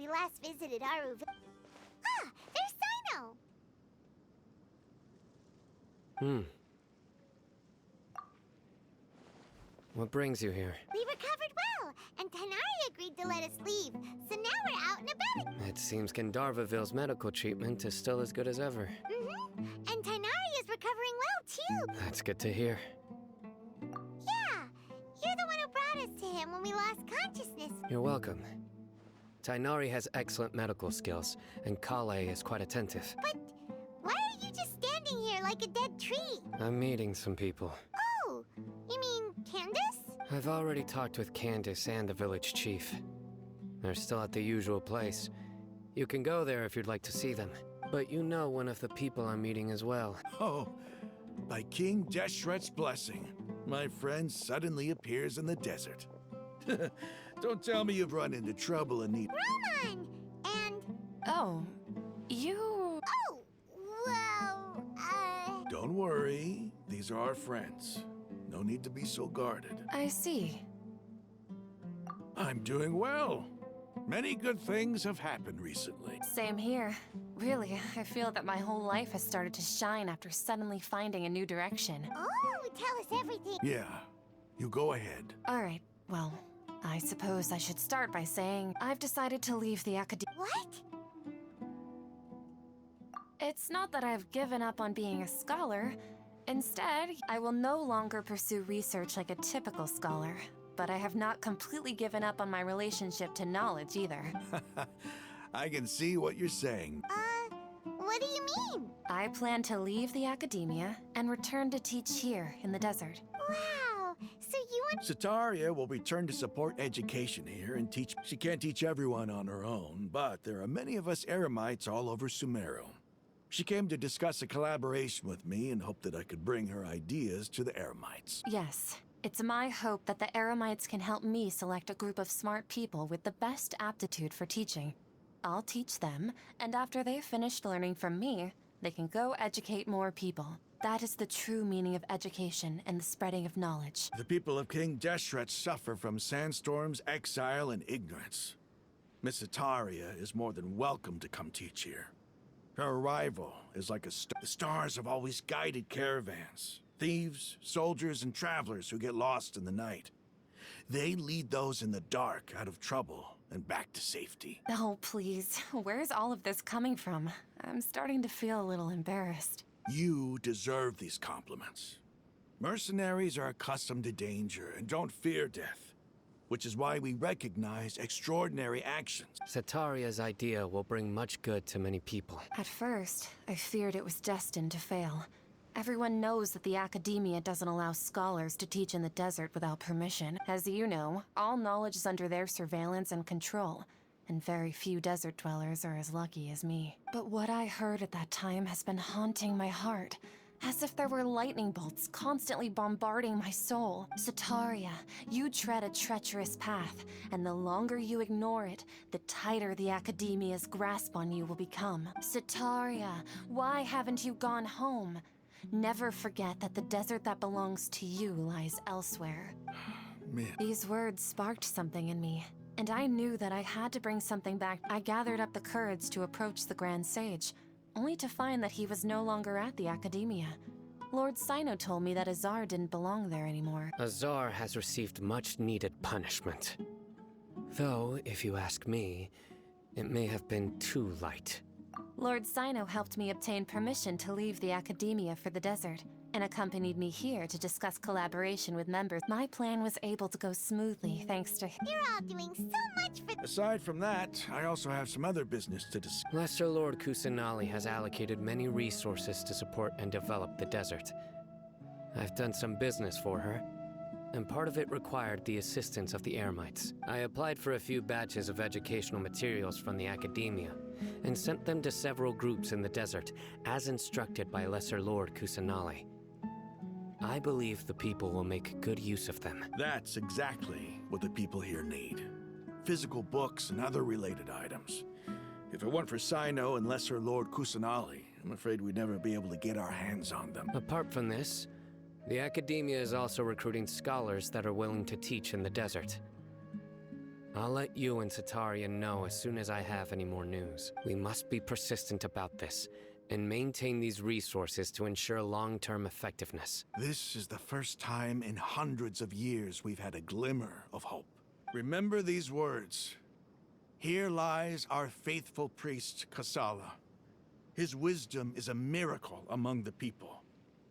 we last visited Aru. Ah, there's Sino! What brings you here? We recovered well, and Tanari agreed to let us leave. So now we're out and about. It seems Gandharvaville's medical treatment is still as good as ever. And Tanari is recovering well, too. That's good to hear. Yeah, you're the one who brought us to him when we lost consciousness. You're welcome. Tainari has excellent medical skills, and Kale is quite attentive. But why are you just standing here like a dead tree? I'm meeting some people. Oh, you mean Candace? I've already talked with Candace and the village chief. They're still at the usual place. You can go there if you'd like to see them. But you know one of the people I'm meeting as well. Oh, by King Deshret's blessing, my friend suddenly appears in the desert. Don't tell me you've run into trouble and need— Roman! And... Oh, you... Oh, well, Don't worry, these are our friends. No need to be so guarded. I see. I'm doing well. Many good things have happened recently. Same here. Really, I feel that my whole life has started to shine after suddenly finding a new direction. Oh, tell us everything. Yeah, you go ahead. All right, well, I suppose I should start by saying I've decided to leave the academy. What? It's not that I've given up on being a scholar. Instead, I will no longer pursue research like a typical scholar. But I have not completely given up on my relationship to knowledge either. I can see what you're saying. What do you mean? I plan to leave the academia and return to teach here in the desert. Wow, so you and... Sataria will return to support education here and teach. She can't teach everyone on her own, but there are many of us Eremites all over Sumeru. She came to discuss a collaboration with me and hoped that I could bring her ideas to the Eremites. Yes, it's my hope that the Eremites can help me select a group of smart people with the best aptitude for teaching. I'll teach them, and after they've finished learning from me, they can go educate more people. That is the true meaning of education and the spreading of knowledge. The people of King Deshret suffer from sandstorms, exile, and ignorance. Miss Sataria is more than welcome to come teach here. Her arrival is like a star. The stars have always guided caravans, thieves, soldiers, and travelers who get lost in the night. They lead those in the dark out of trouble and back to safety. Oh, please. Where's all of this coming from? I'm starting to feel a little embarrassed. You deserve these compliments. Mercenaries are accustomed to danger and don't fear death, which is why we recognize extraordinary actions. Sataria's idea will bring much good to many people. At first, I feared it was destined to fail. Everyone knows that the academia doesn't allow scholars to teach in the desert without permission. As you know, all knowledge is under their surveillance and control, and very few desert dwellers are as lucky as me. But what I heard at that time has been haunting my heart, as if there were lightning bolts constantly bombarding my soul. Sataria, you tread a treacherous path, and the longer you ignore it, the tighter the academia's grasp on you will become. Sataria, why haven't you gone home? Never forget that the desert that belongs to you lies elsewhere. Man. These words sparked something in me, and I knew that I had to bring something back. I gathered up the courage to approach the Grand Sage, only to find that he was no longer at the academia. Lord Sino told me that Azar didn't belong there anymore. Azar has received much-needed punishment. Though, if you ask me, it may have been too light. Lord Sino helped me obtain permission to leave the academia for the desert, and accompanied me here to discuss collaboration with members. My plan was able to go smoothly thanks to him. You're all doing so much for... Aside from that, I also have some other business to discuss. Lesser Lord Kusanali has allocated many resources to support and develop the desert. I've done some business for her, and part of it required the assistance of the Eremites. I applied for a few batches of educational materials from the academia, and sent them to several groups in the desert, as instructed by Lesser Lord Kusanali. I believe the people will make good use of them. That's exactly what the people here need. Physical books and other related items. If it weren't for Sino and Lesser Lord Kusanali, I'm afraid we'd never be able to get our hands on them. Apart from this, the academia is also recruiting scholars that are willing to teach in the desert. I'll let you and Sataria know as soon as I have any more news. We must be persistent about this and maintain these resources to ensure long-term effectiveness. This is the first time in hundreds of years we've had a glimmer of hope. Remember these words. Here lies our faithful priest, Kasala. His wisdom is a miracle among the people,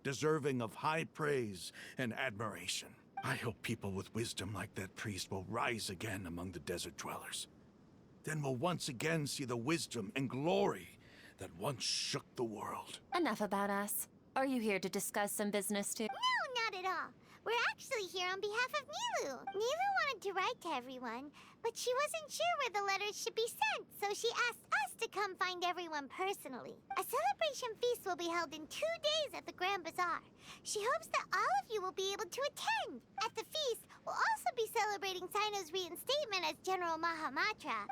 deserving of high praise and admiration. I hope people with wisdom like that priest will rise again among the desert dwellers. Then we'll once again see the wisdom and glory that once shook the world. Enough about us. Are you here to discuss some business too? No, not at all. We're actually here on behalf of Nilu. Nilu wanted to write to everyone, but she wasn't sure where the letters should be sent, so she asked us to come find everyone personally. A celebration feast will be held in 2 days at the Grand Bazaar. She hopes that all of you will be able to attend. At the feast, we'll also be celebrating Sino's reinstatement as General Mahamatra.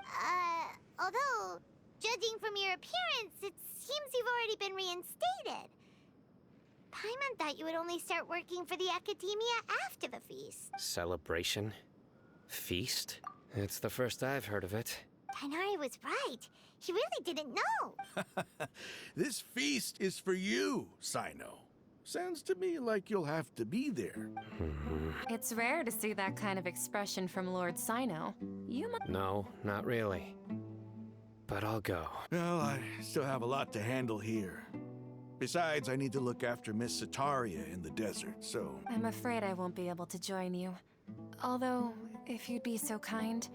Although, judging from your appearance, it seems you've already been reinstated. Paimon thought you would only start working for the Academia after the feast. Celebration? Feast? It's the first I've heard of it. Tighnari was right. He really didn't know. This feast is for you, Sino. Sounds to me like you'll have to be there. It's rare to see that kind of expression from Lord Sino. You must... No, not really. But I'll go. Well, I still have a lot to handle here. Besides, I need to look after Miss Sataria in the desert, so... I'm afraid I won't be able to join you. Although, if you'd be so kind,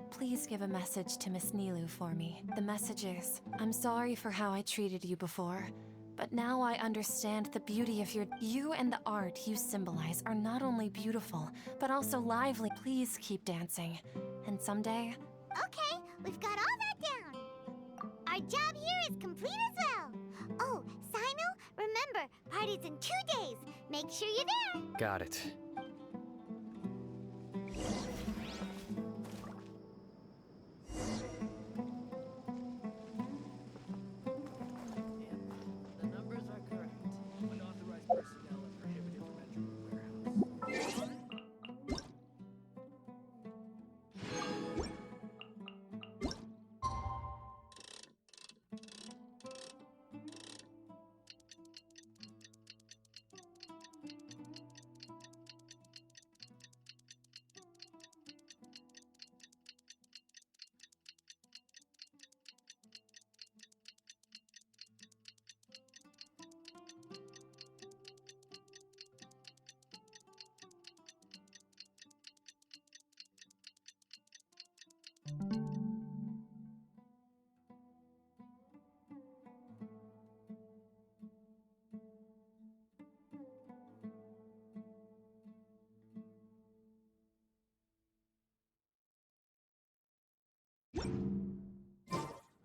please give a message to Miss Nilu for me. The message is, I'm sorry for how I treated you before, but now I understand the beauty of you and the art you symbolize are not only beautiful, but also lively. Please keep dancing. And someday... Okay, we've got all that down. Our job here is complete as well. Oh, Sino, remember, party's in 2 days. Make sure you're there. Got it. The numbers are correct. Unauthorized personnel are prohibited from entering the warehouse.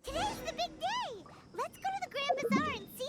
Today's the big day. Let's go to the Grand Bazaar and see...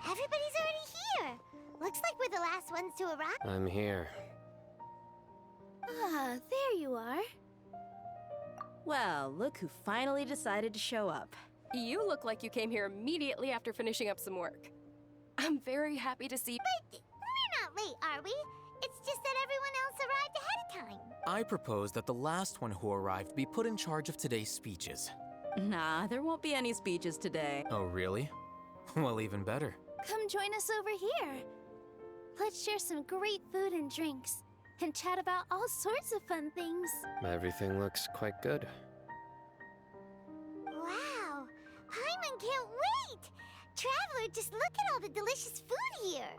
Everybody's already here. Looks like we're the last ones to arrive. I'm here. Ah, there you are. Well, look who finally decided to show up. You look like you came here immediately after finishing up some work. I'm very happy to see. But we're not late, are we? It's just that everyone else arrived ahead of time. I propose that the last one who arrived be put in charge of today's speeches. Nah, there won't be any speeches today. Oh, really? Well, even better. Come join us over here. Let's share some great food and drinks, and chat about all sorts of fun things. Everything looks quite good. Wow, Paimon can't wait! Traveler, just look at all the delicious food here.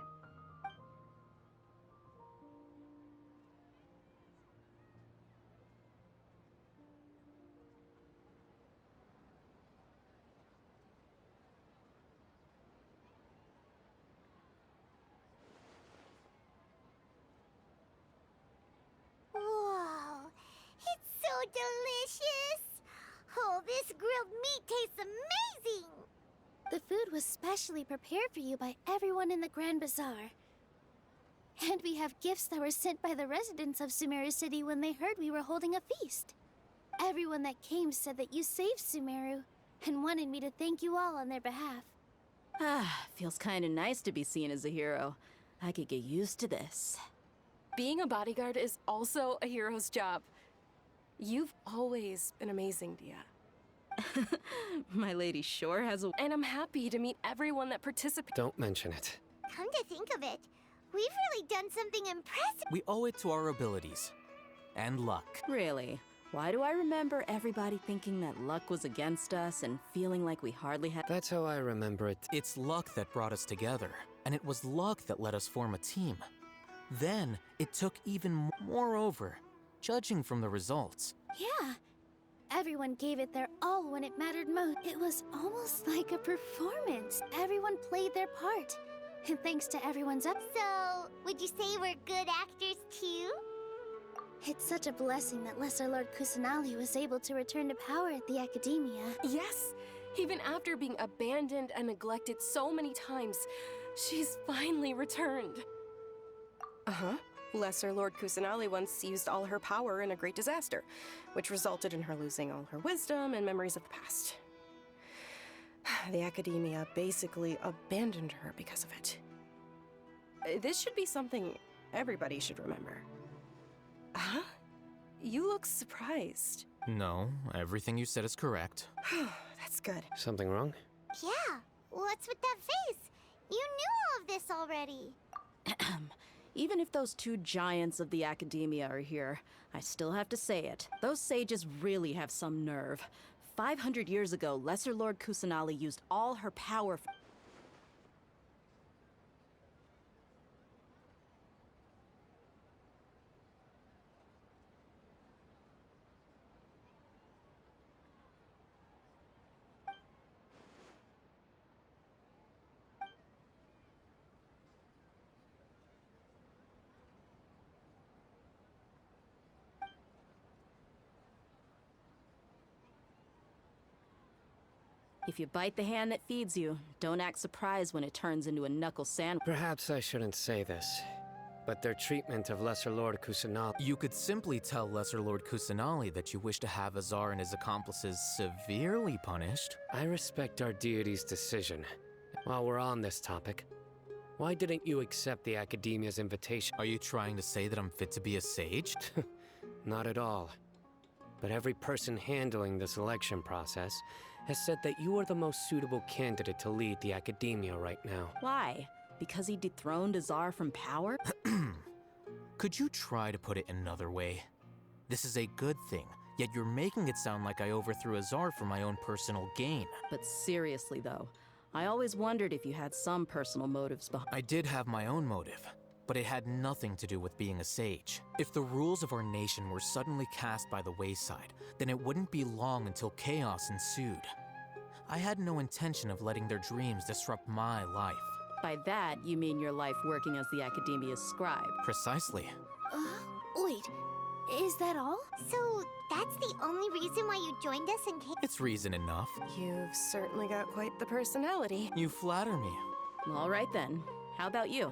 delicious! Oh, this grilled meat tastes amazing! The food was specially prepared for you by everyone in the Grand Bazaar. And we have gifts that were sent by the residents of Sumeru City when they heard we were holding a feast. Everyone that came said that you saved Sumeru and wanted me to thank you all on their behalf. Ah, feels kinda nice to be seen as a hero. I could get used to this. Being a bodyguard is also a hero's job. You've always been amazing, Dia. My lady sure has a... And I'm happy to meet everyone that participated. Don't mention it. Come to think of it, we've really done something impressive. We owe it to our abilities. And luck. Really? Why do I remember everybody thinking that luck was against us and feeling like we hardly had... That's how I remember it. It's luck that brought us together, and it was luck that let us form a team. Then, it took even more. Moreover, judging from the results, Yeah. Everyone gave it their all when it mattered most. It was almost like a performance. Everyone played their part. And thanks to everyone's up. So, would you say we're good actors too? It's such a blessing that Lesser Lord Kusanali was able to return to power at the Academia. Yes, even after being abandoned and neglected so many times, she's finally returned. Uh-huh. Lesser Lord Kusanali once used all her power in a great disaster, which resulted in her losing all her wisdom and memories of the past. The Academia basically abandoned her because of it. This should be something everybody should remember. Huh? You look surprised. no, everything you said is correct. That's good. Something wrong? Yeah, what's with that face? You knew all of this already. Even if those two giants of the Academia are here, I still have to say it. Those sages really have some nerve. 500 years ago, Lesser Lord Kusanali used all her power... If you bite the hand that feeds you, don't act surprised when it turns into a knuckle sandwich. Perhaps I shouldn't say this, but their treatment of Lesser Lord Kusanali... You could simply tell Lesser Lord Kusanali that you wish to have Azar and his accomplices severely punished. I respect our deity's decision. While we're on this topic, why didn't you accept the Academia's invitation? Are you trying to say that I'm fit to be a sage? Not at all. But every person handling the selection process has said that you are the most suitable candidate to lead the Academia right now. Why? Because he dethroned Azar from power? Could you try to put it another way? This is a good thing, yet you're making it sound like I overthrew Azar for my own personal gain. But seriously though, I always wondered if you had some personal motives behind... I did have my own motive, but it had nothing to do with being a sage. If the rules of our nation were suddenly cast by the wayside, then it wouldn't be long until chaos ensued. I had no intention of letting their dreams disrupt my life. By that, you mean your life working as the Academia's scribe. Precisely. Wait, is that all? So, that's the only reason why you joined us in case... It's reason enough. You've certainly got quite the personality. You flatter me. All right then. How about you?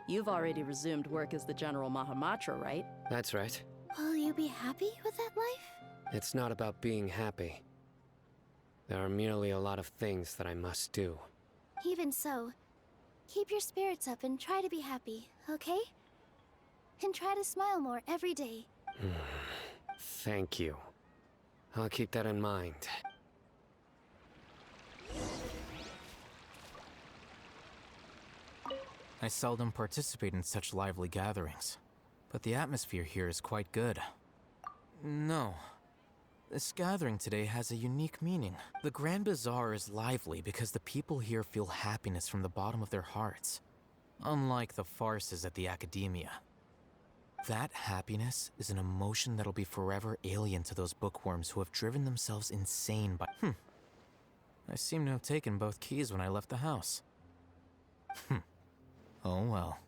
You've already resumed work as the General Mahamatra, right? That's right. Will you be happy with that life? It's not about being happy. There are merely a lot of things that I must do. Even so, keep your spirits up and try to be happy, okay? And try to smile more every day. Thank you. I'll keep that in mind. I seldom participate in such lively gatherings, but the atmosphere here is quite good. No. This gathering today has a unique meaning. The Grand Bazaar is lively because the people here feel happiness from the bottom of their hearts, unlike the farces at the Academia. That happiness is an emotion that'll be forever alien to those bookworms who have driven themselves insane by... I seem to have taken both keys when I left the house. Oh well.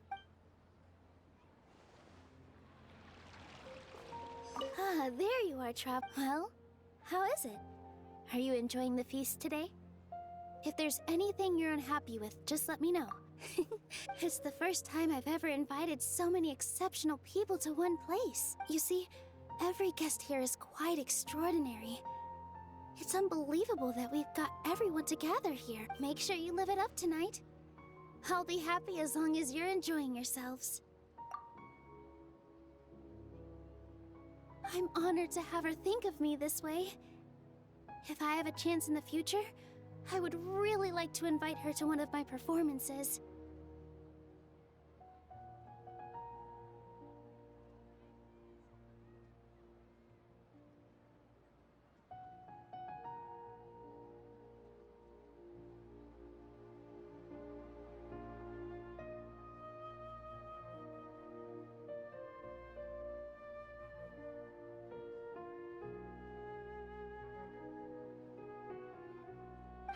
Ah, there you are, Trop. Well, how is it? Are you enjoying the feast today? If there's anything you're unhappy with, just let me know. It's the first time I've ever invited so many exceptional people to one place. You see, every guest here is quite extraordinary. It's unbelievable that we've got everyone together here. Make sure you live it up tonight. I'll be happy as long as you're enjoying yourselves. I'm honored to have her think of me this way. If I have a chance in the future, I would really like to invite her to one of my performances.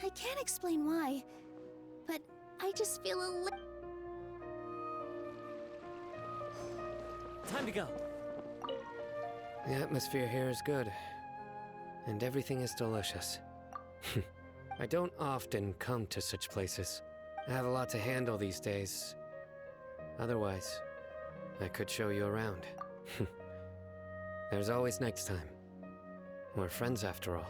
I can't explain why, but I just feel a Time to go. The atmosphere here is good, and everything is delicious. I don't often come to such places. I have a lot to handle these days. Otherwise, I could show you around. There's always next time. We're friends after all.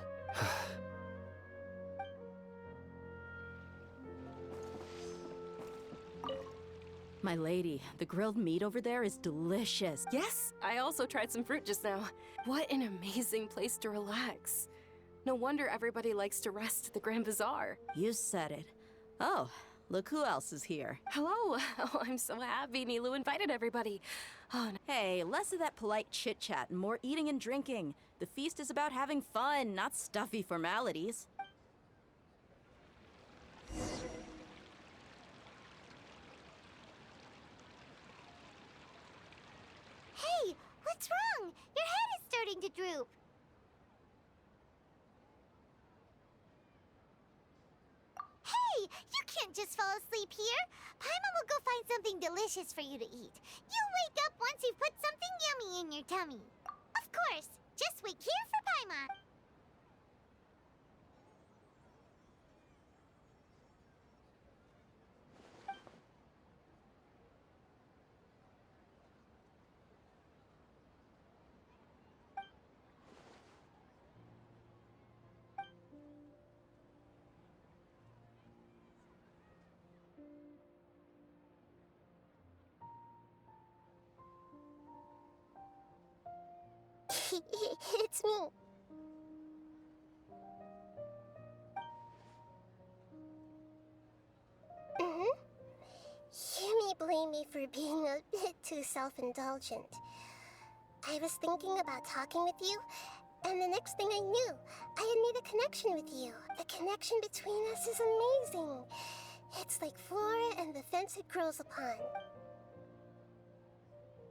My lady, the grilled meat over there is delicious. Yes, I also tried some fruit just now. What an amazing place to relax. No wonder everybody likes to rest at the Grand Bazaar. You said it. Oh, look who else is here. Hello. Oh, I'm so happy Nilu invited everybody. Oh, Hey, less of that polite chit-chat and more eating and drinking. The feast is about having fun, not stuffy formalities. Hey, what's wrong? Your head is starting to droop. Hey, you can't just fall asleep here. Paimon will go find something delicious for you to eat. You'll wake up once you've put something yummy in your tummy. Of course, just wait here for Paimon. It's me. You may blame me for being a bit too self-indulgent. I was thinking about talking with you, and the next thing I knew, I had made a connection with you. The connection between us is amazing. It's like flora and the fence it grows upon.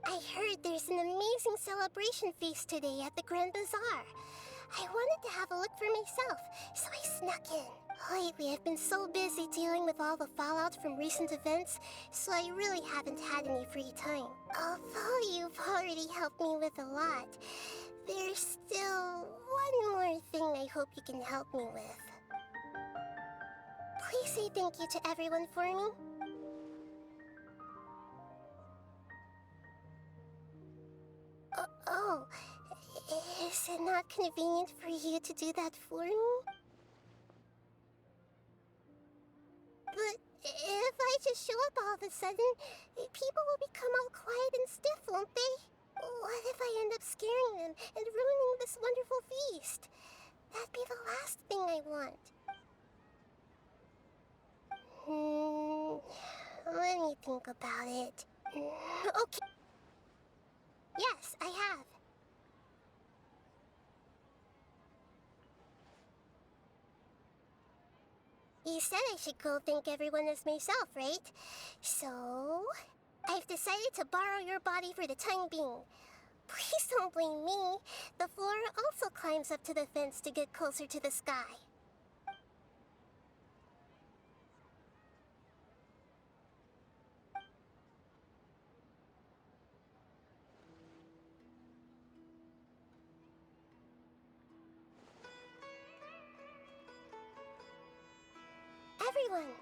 I heard there's an amazing celebration feast today at the Grand Bazaar. I wanted to have a look for myself, so I snuck in. Lately, I've been so busy dealing with all the fallout from recent events, so I really haven't had any free time. Although you've already helped me with a lot, there's still one more thing I hope you can help me with. Please say thank you to everyone for me. Oh, is it not convenient for you to do that for me? But if I just show up all of a sudden, people will become all quiet and stiff, won't they? What if I end up scaring them and ruining this wonderful feast? That'd be the last thing I want. Let me think about it. Okay. Yes, I have. You said I should go thank everyone as myself, right? So, I've decided to borrow your body for the time being. Please don't blame me. The flora also climbs up to the fence to get closer to the sky. everyone!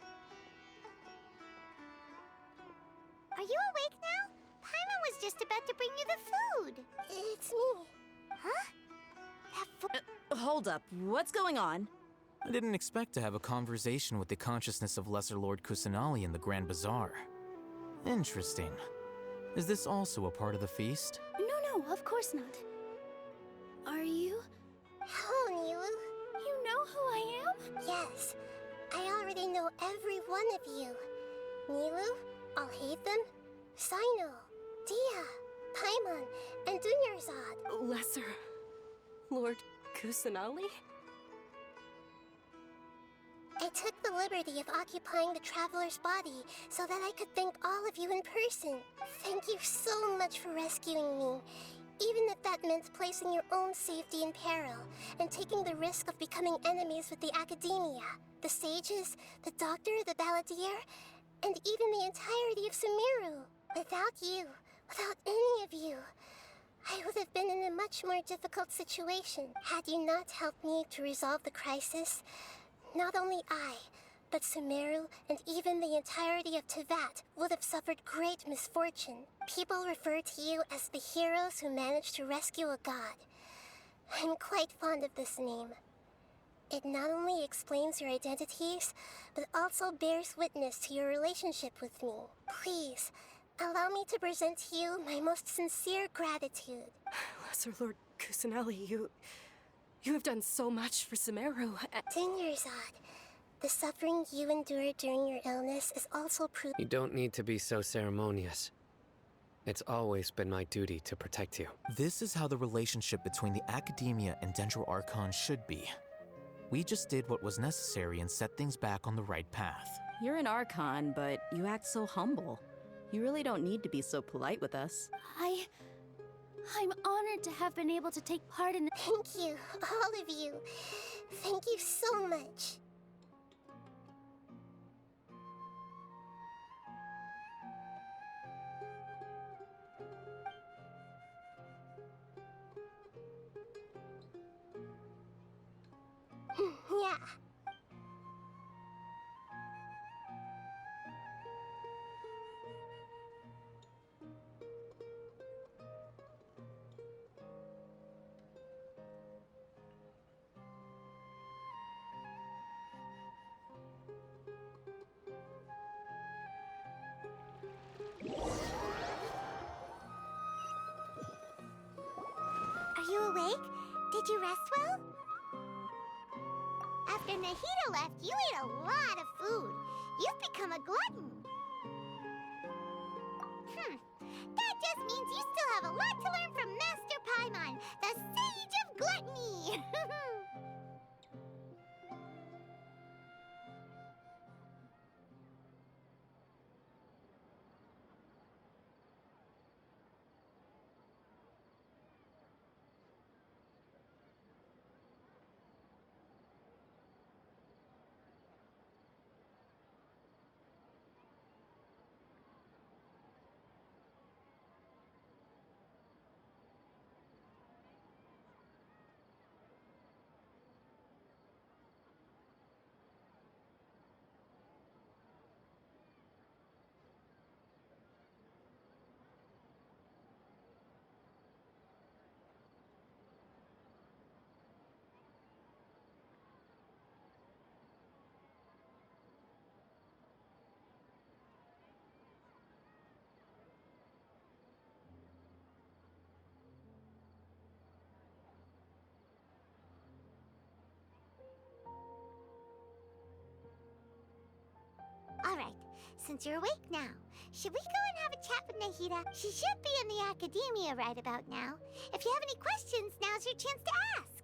Are you awake now? Paimon was just about to bring you the food. It's me. Huh? That Hold up, what's going on? I didn't expect to have a conversation with the consciousness of Lesser Lord Kusanali in the Grand Bazaar. Interesting. Is this also a part of the feast? No, of course not. Are you? Hello, Nilu. You know who I am? Yes, I already know every one of you. Nilu, Alhaitham, Sino, Dia, Paimon, and Dunyarzad. Lesser Lord Kusanali? I took the liberty of occupying the Traveler's body so that I could thank all of you in person. Thank you so much for rescuing me, even if that meant placing your own safety in peril and taking the risk of becoming enemies with the Academia, the sages, the doctor, the balladeer, and even the entirety of Sumeru. Without you, without any of you, I would have been in a much more difficult situation. Had you not helped me to resolve the crisis, not only I, but Sumeru and even the entirety of Tevat would have suffered great misfortune. People refer to you as the heroes who managed to rescue a god. I'm quite fond of this name. It not only explains your identities, but also bears witness to your relationship with me. Please, allow me to present to you my most sincere gratitude. Lesser Lord Kusanali, you have done so much for Sumeru. Dunyarzad, the suffering you endured during your illness is also proof. You don't need to be so ceremonious. It's always been my duty to protect you. This is how the relationship between the Academia and Dendro Archon should be. We just did what was necessary and set things back on the right path. You're an Archon, but you act so humble. You really don't need to be so polite with us. I'm honored to have been able to take part in. Thank you, all of you. Thank you so much. Yeah. Are you awake? Did you rest well? After Nahida left, you ate a lot of food. You've become a glutton. That just means you still have a lot to learn from Master Paimon, the Sage of Gluttony. All right, since you're awake now, should we go and have a chat with Nahida? She should be in the Academia right about now. If you have any questions, now's your chance to ask.